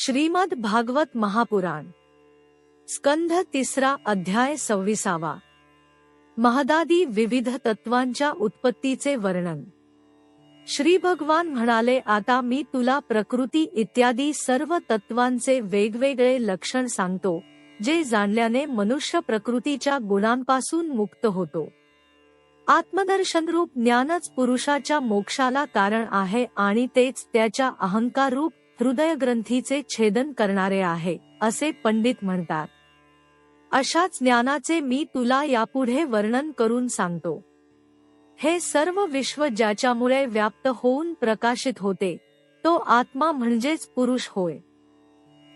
श्रीमद भागवत महापुराण स्कंध 3 अध्याय 26. महदादी विविध तत्वांच्या उत्पत्तीचे वर्णन. श्री भगवान म्हणाले, आता मी तुला प्रकृती इत्यादी सर्व तत्वांचे वेगवेगळे लक्षण सांगतो, जे जाणल्याने मनुष्य प्रकृतीच्या गुणांपासून मुक्त होतो. आत्मदर्शनरूप ज्ञानच पुरुषाच्या मोक्षाला कारण आहे आणि तेच त्याच्या अहंकाररूप हृदयग्रंथीचे छेदन करणारे आहे, असे पंडित म्हणतात. अशाच ज्ञानाचे मी तुला यापुढे वर्णन करून सांगतो. हे सर्व विश्व ज्याच्यामुळे व्याप्त होऊन प्रकाशित होते, तो आत्मा म्हणजेच पुरुष होय.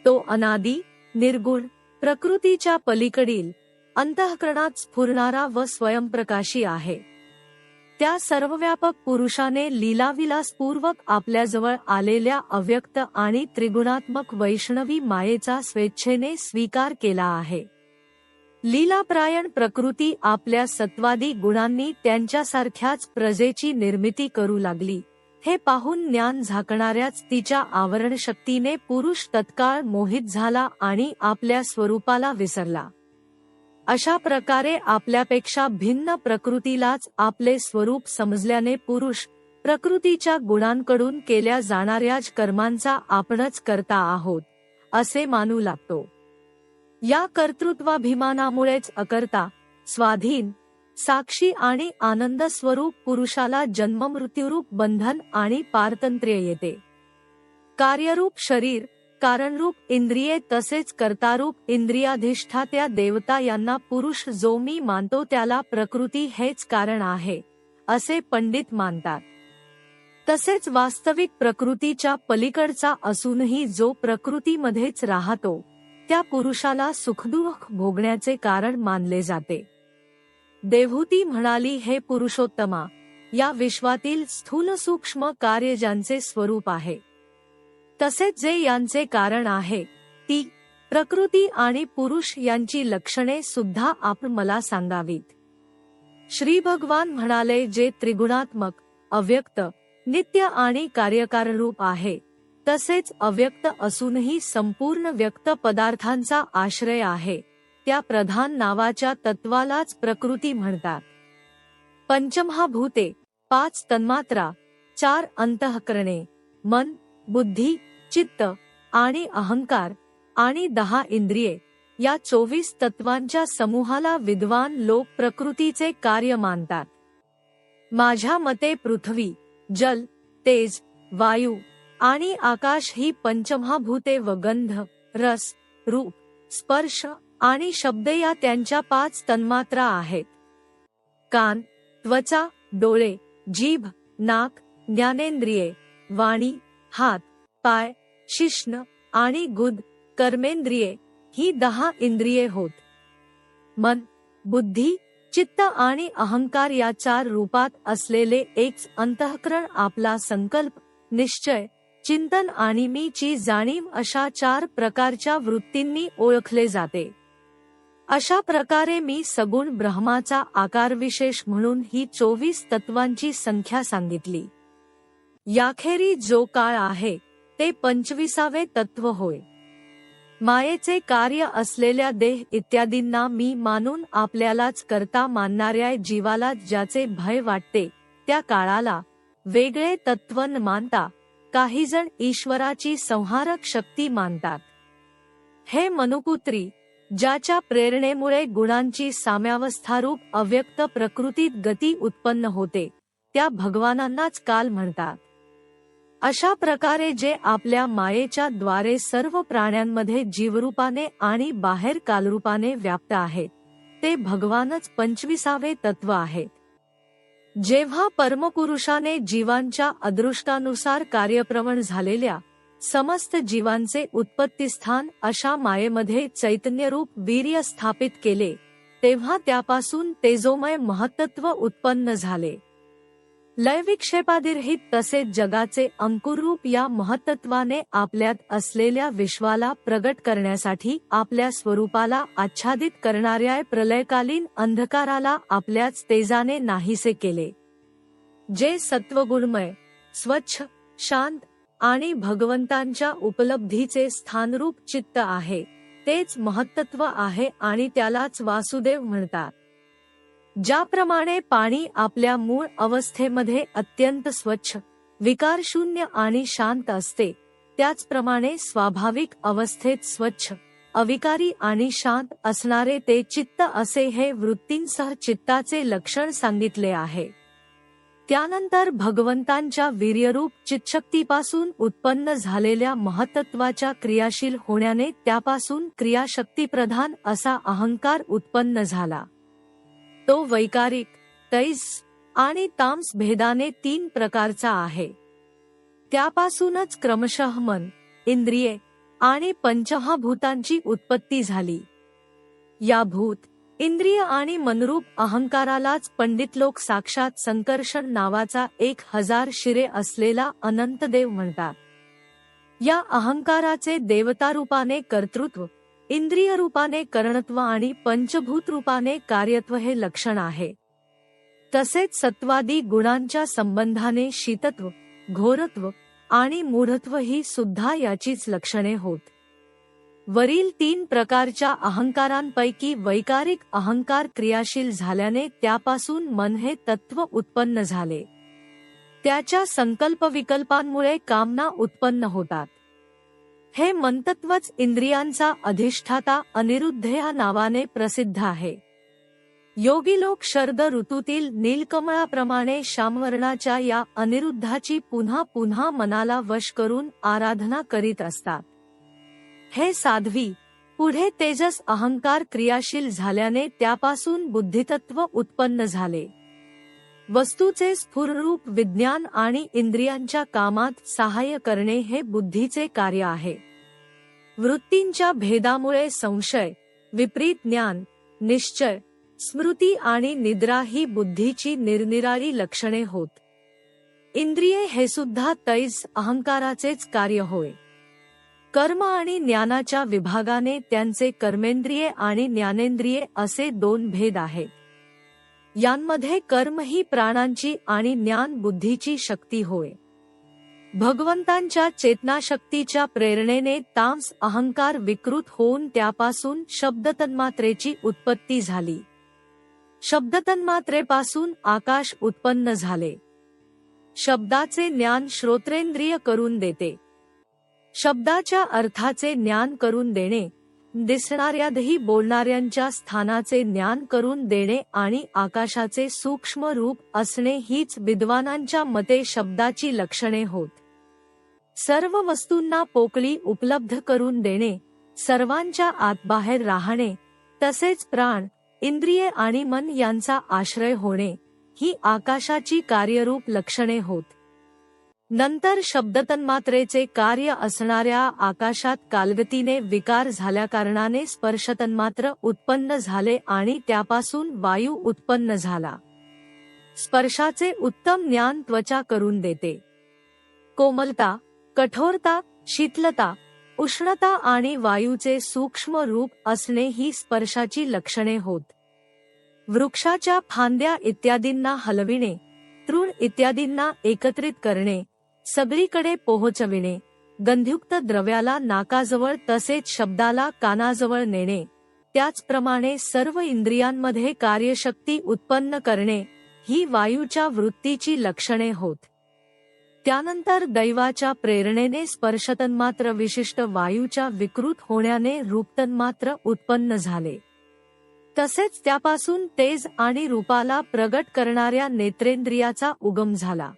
तो अनादी, निर्गुण, प्रकृतीच्या पलीकडील, अंतःकरणात स्फुरणारा व स्वयंप्रकाशी आहे. त्या सर्वव्यापक पुरुषाने लीलाविलासपूर्वक आपल्याजवळ आलेल्या अव्यक्त आणि त्रिगुणात्मक वैष्णवी मायेचा स्वेच्छेने स्वीकार केला आहे. लीलाप्रायण प्रकृती आपल्या सत्वादी गुणांनी त्यांच्यासारख्याच प्रजेची निर्मिती करू लागली. हे पाहून ज्ञान झाकणाऱ्याच तिच्या आवरणशक्तीने पुरुष तत्काळ मोहित झाला आणि आपल्या स्वरूपाला विसरला. अशा प्रकारे आपल्यापेक्षा भिन्न प्रकृतीलाच आपले स्वरूप समजल्याने पुरुष प्रकृतीच्या गुणांकडून केल्या जाणाऱ्याच कर्मांचा आपणच करता आहोत, असे मानू लागतो. या कर्तृत्वाभिमानामुळेच अकर्ता, स्वाधीन, साक्षी आणि आनंद स्वरूप पुरुषाला जन्ममृत्यूरूप बंधन आणि पारतंत्र्य येते. कार्यरूप शरीर, कारणरूप इंद्रिये तसेच कर्तारूप इंद्रियाधिष्ठात्या देवता यांना पुरुष जो मी मानतो त्याला प्रकृती हेच कारण आहे, असे पंडित मानतात. तसेच वास्तविक प्रकृतीच्या पलीकडचा असूनही जो प्रकृतीमध्येच राहतो, त्या पुरुषाला सुखदुःख भोगण्याचे कारण मानले जाते. देवहूती म्हणाली, हे पुरुषोत्तमा, या विश्वातील स्थूल सूक्ष्म कार्य ज्यांचे स्वरूप आहे, तसेच जे यांचे कारण आहे, ती प्रकृती आणि पुरुष यांची लक्षणे सुद्धा आपण मला सांगावीत. श्री भगवान म्हणाले, जे त्रिगुणात्मक, अव्यक्त, नित्य आणि कार्यकारणरूप आहे, तसेच अव्यक्त असूनही संपूर्ण व्यक्त पदार्थांचा आश्रय आहे, त्या प्रधान नावाच्या तत्वालाच प्रकृती म्हणतात. पंचमहाभूते, 5 तन्मात्रा, 4 अंतःकरणे, मन, बुद्धी, चित्त आणि अहंकार आणि 10 इंद्रिये, या 24 तत्वांच्या समूहाला विद्वान लोक प्रकृतीचे कार्य मानतात. माझ्या मते पृथ्वी, जल, तेज, वायू आणि आकाश ही पंचमहाभूते व गंध, रस, रूप, स्पर्श आणि शब्द या त्यांच्या 5 तन्मात्रा आहेत. कान, त्वचा, डोळे, जीभ, नाक, ज्ञानेंद्रिये, वाणी, हात, पाय, शिश्न आणि गुद, कर्मेंद्रिये ही 10 इंद्रिये होत. मन, बुद्धी, चित्त आणि अहंकार या 4 रूपात असलेले एक अंतःकरण आपला संकल्प, निश्चय, चिंतन आणि मी ची जाणीव अशा 4 प्रकारच्या वृत्तींनी ओळखले जाते. अशा प्रकारे मी सगुण ब्रह्माचा आकारविशेष म्हणून ही 24 तत्वांची संख्या सांगितली. याखेरीज जो काळ आहे, ते 25वे तत्व होय. मायेचे कार्य असलेल्या देह इत्यादींना मी मानून आपल्यालाच करता मानणाऱ्या जीवाला ज्याचे भय वाटते, त्या काळाला वेगळे तत्व न मानता काहीजण ईश्वराची संहारक शक्ती मानतात. हे मनुपुत्री, ज्याच्या प्रेरणेमुळे गुणांची साम्यावस्थारूप अव्यक्त प्रकृतीत गती उत्पन्न होते, त्या भगवानांनाच काल म्हणतात. अशा प्रकारे जे आपल्या मायेच्या द्वारे सर्व प्राण्यांमध्ये जीवरूपाने आणि बाहेर कालरूपाने व्याप्त आहेत, ते भगवानच 25वे तत्व आहेत. जेव्हा परमपुरुषाने जीवांच्या अदृष्टानुसार कार्यप्रवण झालेल्या समस्त जीवांचे उत्पत्तीस्थान अशा मायेमध्ये चैतन्यरूप वीर्य स्थापित केले, तेव्हा त्यापासून तेजोमय महत्त्व उत्पन्न झाले. लयविक्षेपादिरहित तसेच जगाचे अंकुररूप या महत्त्वाने आपल्यात असलेल्या विश्वाला प्रगट करण्यासाठी आपल्या स्वरूपाला आच्छादित करणाऱ्या प्रलयकालीन अंधकाराला आपल्याच तेजाने नाहीसे केले. जे सत्वगुणमय, स्वच्छ, शांत, आणि भगवंतांच्या उपलब्धीचे स्थानरूप चित्त आहे, तेच महत्त्व आहे आणि त्यालाच वासुदेव म्हणतात. ज्याप्रमाणे पाणी आपल्या मूळ अवस्थेमध्ये अत्यंत स्वच्छ, विकारशून्य आणि शांत असते, त्याचप्रमाणे स्वाभाविक अवस्थेत स्वच्छ, अविकारी आणि शांत असणारे ते चित्त असे हे वृत्तींसह चित्ताचे लक्षण सांगितले आहे. त्यानंतर भगवंतांच्या वीर्यरूप चित्शक्तीपासून उत्पन्न झालेल्या महत्त्वाच्या क्रियाशील होण्याने त्यापासून क्रियाशक्तीप्रधान असा अहंकार उत्पन्न झाला. तो वैकारिक, तैज आणि तामस भेदाने 3 प्रकारचा आहे. त्यापासूनच क्रमशः मन, इंद्रिये आणि पंचमहाभूतांची उत्पत्ती झाली. या भूत, इंद्रिय आणि मनरूप अहंकारालाच पंडित लोक साक्षात संकर्षण नावाचा 1000 शिरे असलेला अनंतदेव म्हणतात. या अहंकाराचे देवतारूपाने कर्तृत्व, इंद्रिय रूपाने करणत्व आणि पंचभूत रूपाने कार्यत्व हे लक्षण आहे. तसेच सत्वादी गुणांच्या संबंधाने शीतत्व, घोरत्व आणि मूढत्व ही सुद्धा याचीच लक्षणे होत. वरील 3 प्रकारच्या अहंकारांपैकी वैकारिक अहंकार क्रियाशील झाल्याने त्यापासून मन हे तत्व उत्पन्न झाले. त्याच्या संकल्पविकल्पांमुळे कामना उत्पन्न होतात. हे मनतत्वच इंद्रियांचा अधिष्ठाता अनिरुद्ध या नावाने प्रसिद्ध आहे. योगी लोक शरद ऋतूतील नीलकमळाप्रमाणे श्यामवर्णाच्या या अनिरुद्धाची पुन्हा पुन्हा मनाला वश करून आराधना करीत असतात. हे साध्वी, पुढे तेजस अहंकार क्रियाशील झाल्याने त्यापासून बुद्धितत्व उत्पन्न झाले. वस्तूचे स्फुररूप विज्ञान आणि इंद्रियांच्या कामात सहाय्य करणे हे बुद्धीचे कार्य आहे. वृत्तींच्या भेदामुळे संशय, विपरीत ज्ञान, निश्चय, स्मृती आणि निद्रा ही बुद्धीची निरनिराळी लक्षणे होत. इंद्रिये हे सुद्धा तैज अहंकाराचेच कार्य होय. कर्म आणि ज्ञानाच्या विभागाने त्यांचे कर्मेंद्रिये आणि ज्ञानेंद्रिये असे 2 भेद आहेत. यांमध्ये कर्म ही प्राणांची आणि ज्ञान बुद्धीची शक्ती होय. भगवंतांच्या चेतनाशक्तीच्या प्रेरणेने तामस अहंकार विकृत होऊन त्यापासून शब्दतन्मात्रेची उत्पत्ती झाली. शब्दतन्मात्रेपासून आकाश उत्पन्न झाले. शब्दाचे ज्ञान श्रोत्रेंद्रिय करून देते. शब्दाच्या अर्थाचे ज्ञान करून देणे, दिसणाऱ्याही बोलणाऱ्यांच्या स्थानाचे ज्ञान करून देणे आणि आकाशाचे सूक्ष्म रूप असणे हीच विद्वानांच्या मते शब्दाची लक्षणे होत. सर्व वस्तूंना पोकळी उपलब्ध करून देणे, सर्वांच्या आत बाहेर राहणे, तसेच प्राण, इंद्रिये आणि मन यांचा आश्रय होणे ही आकाशाची कार्यरूप लक्षणे होत. नंतर शब्दतन्मात्रेचे कार्य असणाऱ्या आकाशात कालगतीने विकार झाल्याकारणाने स्पर्शतन्मात्र उत्पन्न झाले आणि त्यापासून वायू उत्पन्न झाला. स्पर्शाचे उत्तम ज्ञान त्वचा करून देते. कोमलता, कठोरता, शीतलता, उष्णता आणि वायूचे सूक्ष्म रूप असणे ही स्पर्शाची लक्षणे होत. वृक्षाच्या फांद्या इत्यादींना हलविणे, तृण इत्यादींना एकत्रित करणे, सगळीकडे पोहोचविणे, गंधयुक्त द्रव्याला नाकाजवळ तसेच शब्दाला कानाजवळ नेणे, त्याचप्रमाणे सर्व इंद्रियांमध्ये कार्यशक्ती उत्पन्न करणे ही वायूच्या वृत्तीची लक्षणे होत. त्यानंतर दैवाच्या प्रेरणेने स्पर्शतन्मात्र विशिष्ट वायूच्या विकृत होण्याने रूपतन्मात्र उत्पन्न झाले. तसेच त्यापासून तेज आणि रूपाला प्रगट करणाऱ्या नेत्रेंद्रियाचा उगम झाला.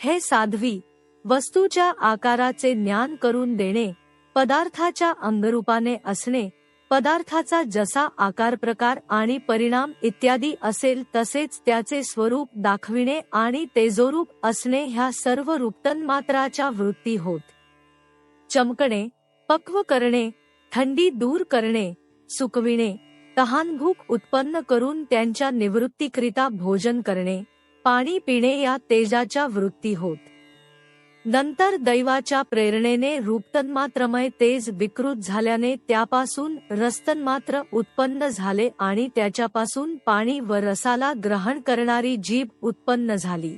हे साध्वी, वस्तूच्या आकाराचे ज्ञान करून देणे, पदार्थाच्या अंगरूपाने असणे, पदार्थाचा जसा आकार प्रकार आणि परिणाम इत्यादी असेल तसेच त्याचे स्वरूप दाखविणे आणि तेजोरूप असणे ह्या सर्व रूपतन्मात्राच्या वृत्ती होत. चमकणे, पक्व करणे, थंडी दूर करणे, सुकविणे, तहानभूक उत्पन्न करून त्यांच्या निवृत्तीकरिता भोजन करणे, पाणी पिणे या तेजाच्या वृत्ती होत. नंतर दैवाच्या प्रेरणेने रूपतन्मात्रमय तेज विकृत झाल्याने त्यापासून रसतन्मात्र उत्पन्न झाले आणि त्याच्यापासून पाणी व रसाला ग्रहण करणारी जीभ उत्पन्न झाली.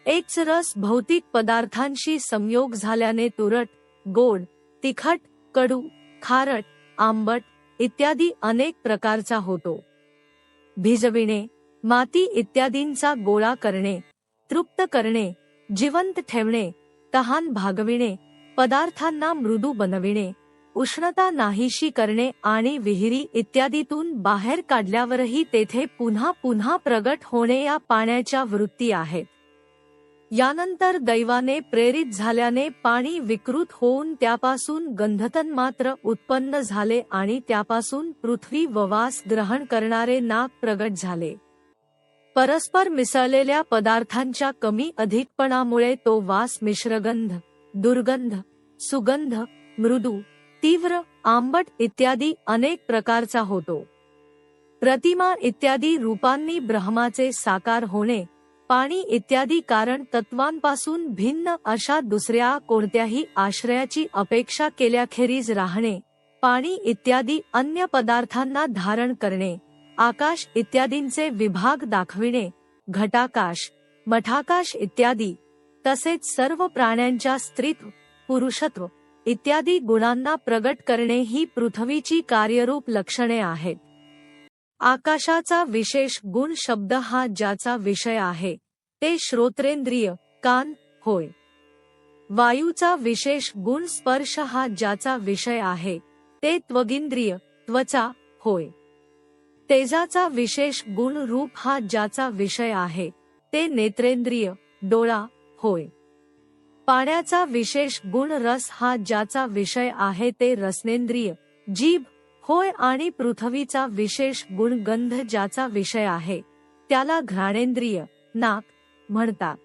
एकच रस भौतिक पदार्थांशी संयोग झाल्याने तुरट, गोड, तिखट, कडू, खारट, आंबट इत्यादी अनेक प्रकारचा होतो. भिजविणे, माती इत्यादींचा गोळा करणे, तृप्त करणे, जिवंत ठेवणे, तहान भागविणे, पदार्थांना मृदू बनविणे, उष्णता नाहीशी करणे आणि विहिरी इत्यादीतून बाहेर काढल्यावरही तेथे पुन्हा पुन्हा प्रगट होणे या पाण्याच्या वृत्ती आहेत. यानंतर दैवाने प्रेरित झाल्याने पाणी विकृत होऊन त्यापासून गंधतन्मात्र उत्पन्न झाले आणि त्यापासून पृथ्वी व वास ग्रहण करणारे नाग प्रगट झाले. परस्पर मिसळलेल्या पदार्थांच्या कमी अधिकपणामुळे तो वास मिश्रगंध, दुर्गंध, सुगंध, मृदू, तीव्र, आंबट इत्यादी अनेक प्रकारचा होतो. प्रतिमा इत्यादी रूपांनी ब्रह्माचे साकार होणे, पाणी इत्यादी कारण तत्वांपासून भिन्न अशा दुसऱ्या कोणत्याही आश्रयाची अपेक्षा केल्याखेरीज राहणे, पाणी इत्यादी अन्य पदार्थांना धारण करणे, आकाश इत्यादींचे विभाग दाखविणे, घटाकाश, मठाकाश इत्यादी, तसेच सर्व प्राण्यांच्या स्त्रीत्व, पुरुषत्व इत्यादी गुणांना प्रगट करणे ही पृथ्वीची कार्यरूप लक्षणे आहेत. आकाशाचा विशेष गुण शब्द हा ज्याचा विषय आहे ते श्रोत्रेंद्रिय, कान होय. वायूचा विशेष गुण स्पर्श हा ज्याचा विषय आहे ते त्वगिंद्रिय, त्वचा होय. तेजाचा विशेष गुण रूप हा ज्याचा विषय आहे ते नेत्रेंद्रिय, डोळा होय. पाण्याचा विशेष गुण रस हा ज्याचा विषय आहे ते रसनेंद्रिय, जीभ होय. आणि पृथ्वीचा विशेष गुण गंध ज्याचा विषय आहे त्याला घ्राणेंद्रिय, नाक म्हणतात.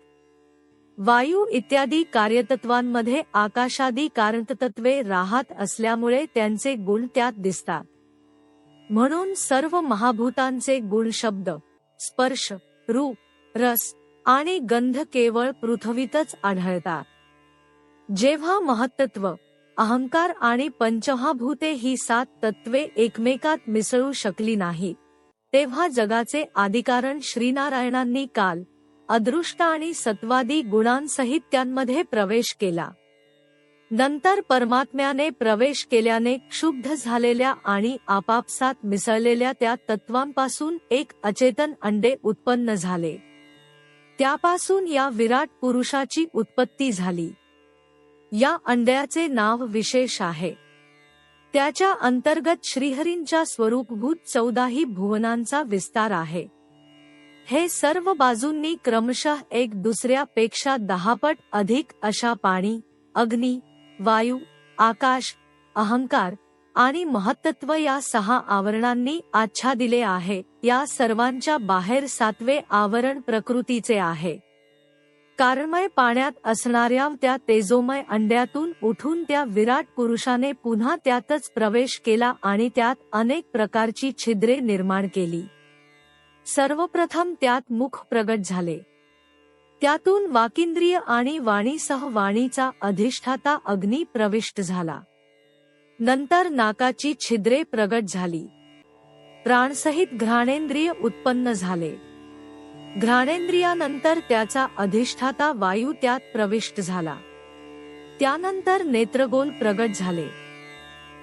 वायू इत्यादी कार्यतत्वांमध्ये आकाशादी कारणतत्वे राहत असल्यामुळे त्यांचे गुण त्यात दिसतात. म्हणून सर्व महाभूतांचे गुण शब्द, स्पर्श, रूप, रस आणि गंध केवळ पृथ्वीतच आढळतात. जेव्हा महत्त्व, अहंकार आणि पंचमहाभूते ही 7 तत्वे एकमेकात मिसळू शकली नाहीत, तेव्हा जगाचे आदिकारण श्रीनारायणांनी काल, अदृष्ट आणि सत्वादी गुणांसहित त्यांमध्ये प्रवेश केला. नंतर परमात्म्याने प्रवेश केल्याने क्षुब्ध झालेल्या आणि आपापसात मिसळलेल्या त्या तत्वांपासून एक अचेतन अंडे उत्पन्न झाले. त्यापासून या विराट पुरुषाची उत्पत्ती झाली. या अंड्याचे नाव विशेष आहे. त्याच्या अंतर्गत श्रीहरींच्या स्वरूपभूत 14 भुवनांचा विस्तार आहे. हे सर्व बाजूंनी क्रमशः एक दुसऱ्यापेक्षा 10 पट अधिक अशा पाणी, अग्नी, वायू, आकाश, अहंकार आणि महत्त्व या 6 आवरणांनी आच्छादिले आहे. या सर्वांच्या बाहेर 7वे आवरण प्रकृतीचे आहे. कारणमय पाण्यात असणाऱ्या त्या तेजोमय अंड्यातून उठून त्या विराट पुरुषाने पुन्हा त्यातच प्रवेश केला आणि त्यात अनेक प्रकारची छिद्रे निर्माण केली. सर्वप्रथम त्यात मुख प्रगट झाले. त्यातून वाकिंद्रिय आणि वाणीसह वाणीचा अधिष्ठाता अग्नी प्रविष्ट झाला. नंतर नाकाची छिद्रे प्रगट झाली. प्राणसहित घ्राणेंद्रिय उत्पन्न झाले. घ्राणेंद्रियानंतर त्याचा अधिष्ठाता वायू त्यात प्रविष्ट झाला. त्यानंतर नेत्रगोल प्रगट झाले.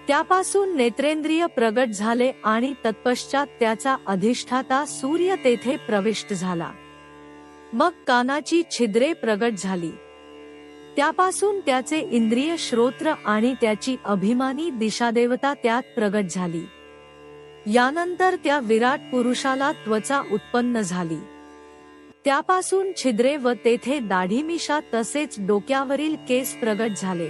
त्यापासून नेत्रेंद्रिय प्रगट झाले आणि तत्पश्चात त्याचा अधिष्ठाता सूर्य तेथे प्रविष्ट झाला. मग कानाची छिद्रे प्रगट झाली. त्यापासून त्याचे इंद्रिय श्रोत्र आणि त्याची अभिमानी दिशादेवता त्यात प्रगट झाली. यानंतर त्या विराट पुरुषाला त्वचा उत्पन्न झाली. त्यापासून छिद्रे व तेथे दाढीमिशा तसेच डोक्यावरील केस प्रगट झाले.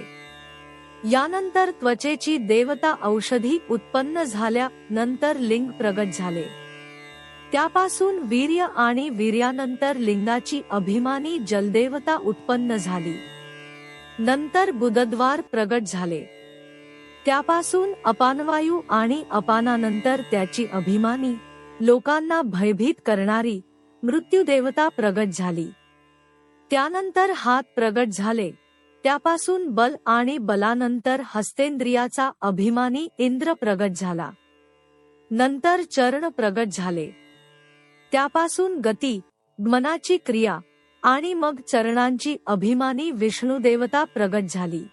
यानंतर त्वचेची देवता औषधी उत्पन्न झाल्या. नंतर लिंग प्रगट झाले. त्यापासून वीर्य आणि वीर्यानंतर लिंगाची अभिमानी जलदेवता उत्पन्न झाली. नंतर गुदद्वार प्रगट झाले. त्यापासून अपानवायू आणि अपानानंतर त्याची अभिमानी, लोकांना भयभीत करणारी मृत्यूदेवता प्रगट झाली. त्यानंतर हात प्रगट झाले. त्यापासून बल आणि बलानंतर हस्तेंद्रियाचा अभिमानी इंद्र प्रगट झाला. नंतर चरण प्रगट झाले. त्यापासून गती, मनाची क्रिया आणि मग चरणांची अभिमानी विष्णू देवता प्रगट झाली।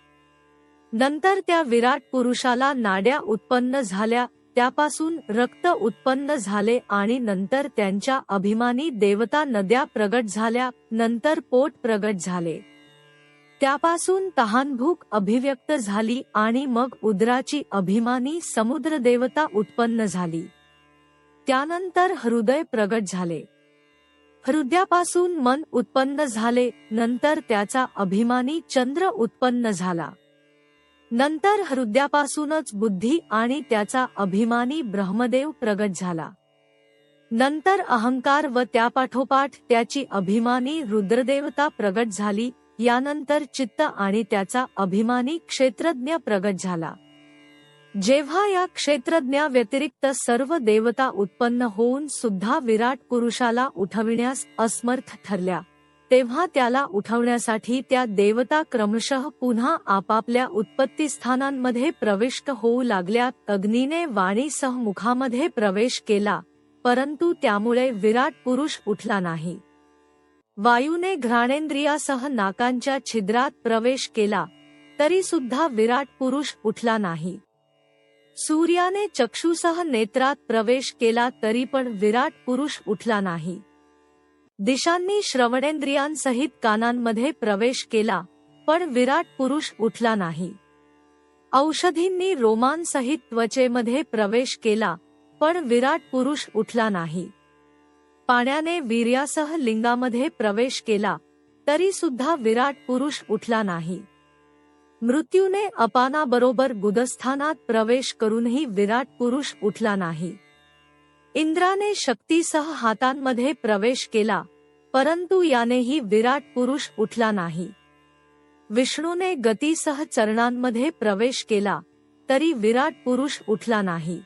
नंतर त्या विराट पुरुषाला नाड्या उत्पन्न झाल्या, त्यापासून रक्त उत्पन्न झाले आणि नंतर त्यांच्या अभिमानी देवता नद्या प्रगट झाल्या, नंतर पोट प्रगट झाले। त्यापासून तहानभूक अभिव्यक्त झाली आणि मग उदराची अभिमानी समुद्र देवता उत्पन्न झाली। त्यानंतर हृदय प्रगट झाले। हृदयापासून मन उत्पन्न झाले, नंतर त्याचा अभिमानी चंद्र उत्पन्न झाला। नंतर हृदयापासूनच बुद्धी आणि त्याचा अभिमानी ब्रह्मदेव प्रगट झाला। नंतर अहंकार व त्यापाठोपाठ त्याची अभिमानी रुद्रदेवता प्रगट झाली। यानंतर चित्त आणि त्याचा अभिमानी क्षेत्रज्ञ प्रगट झाला। जेव्हा या क्षेत्रज्ञा व्यतिरिक्त सर्व देवता उत्पन्न होऊन सुद्धा विराट पुरुषाला उठविण्यास असमर्थ ठरल्या, तेव्हा त्याला उठवण्यासाठी त्या देवता क्रमशः पुन्हा आपापल्या उत्पत्तीस्थानांमध्ये प्रविष्ट होऊ लागल्या। अग्नीने वाणीसह मुखामध्ये प्रवेश केला, परंतु त्यामुळे विराट पुरुष उठला नाही। वायूने घ्राणेंद्रियासह नाकांच्या छिद्रात प्रवेश केला, तरी सुद्धा विराट पुरुष उठला नाही। सूर्याने चक्षुसह नेत्रात प्रवेश केला, तरी पण विराट पुरुष उठला नाही। दिशांनी श्रवणेंद्रियांसहित कानांमध्ये प्रवेश केला, पण विराट पुरुष उठला नाही। औषधींनी रोमांसहित त्वचेमध्ये प्रवेश केला, पण विराट पुरुष उठला नाही। पाण्याने वीर्यासह लिंगामध्ये प्रवेश केला, तरी सुद्धा विराट पुरुष उठला नाही। मृत्यूने अपानाबरोबर गुदस्थानात प्रवेश करूनही विराट पुरुष उठला नाही। इंद्राने शक्तीसह हातांमध्ये प्रवेश केला, परंतु यानेही विराट पुरुष उठला नाही। विष्णूने गतीसह चरणांमध्ये प्रवेश केला, तरी विराट पुरुष उठला नाही।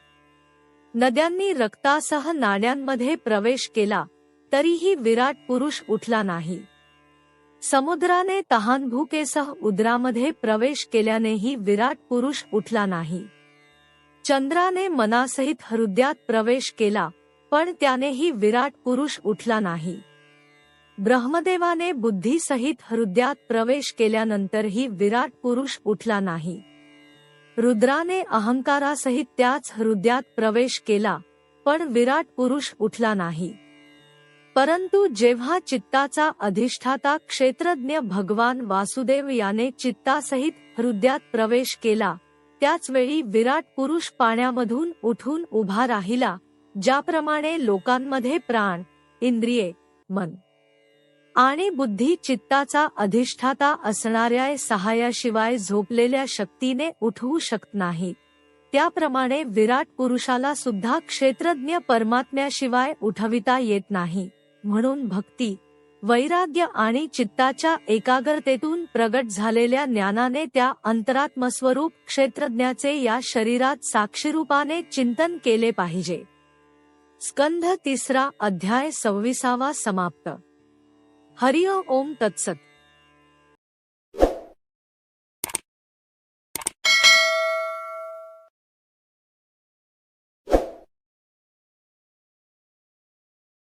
नद्यांनी रक्तासह नाड्यांमध्ये प्रवेश केला, तरीही विराट पुरुष उठला नाही। समुद्राने तहानभुकेसह उदरामध्ये प्रवेश केल्यानेही विराट पुरुष उठला नाही। चंद्राने मनासहित हृदयात प्रवेश केला, पण त्यानेही विराट पुरुष उठला नाही। ब्रह्मदेवाने बुद्धीसहित हृदयात प्रवेश केल्यानंतरही विराट पुरुष उठला नाही। रुद्राने अहंकारासहित त्याच हृदयात प्रवेश केला, पण विराट पुरुष उठला नाही। परंतु जेव्हा चित्ताचा अधिष्ठाता क्षेत्रज्ञ भगवान वासुदेव याने चित्तासहित हृदयात प्रवेश केला, त्याच वेळी विराट पुरुष पाण्यामधून उठून उभा राहिला। ज्याप्रमाणे लोकांमध्ये प्राण, इंद्रिये, मन आणि बुद्धी चित्ताचा अधिष्ठाता असणाऱ्या सहाय्याशिवाय झोपलेल्या शक्तीने उठवू शकत नाही, त्याप्रमाणे विराट पुरुषाला सुद्धा क्षेत्रज्ञ परमात्म्याशिवाय उठविता येत नाही। म्हणून भक्ती, वैराग्य आणि चित्ताच्या एकाग्रतेतून प्रगट झालेल्या ज्ञानाने त्या अंतरात्मस्वरूप क्षेत्रज्ञाचे या शरीरात साक्षीरूपाने चिंतन केले पाहिजे। स्कंध 3 अध्याय 26 समाप्त। हरि ओम तत्सत।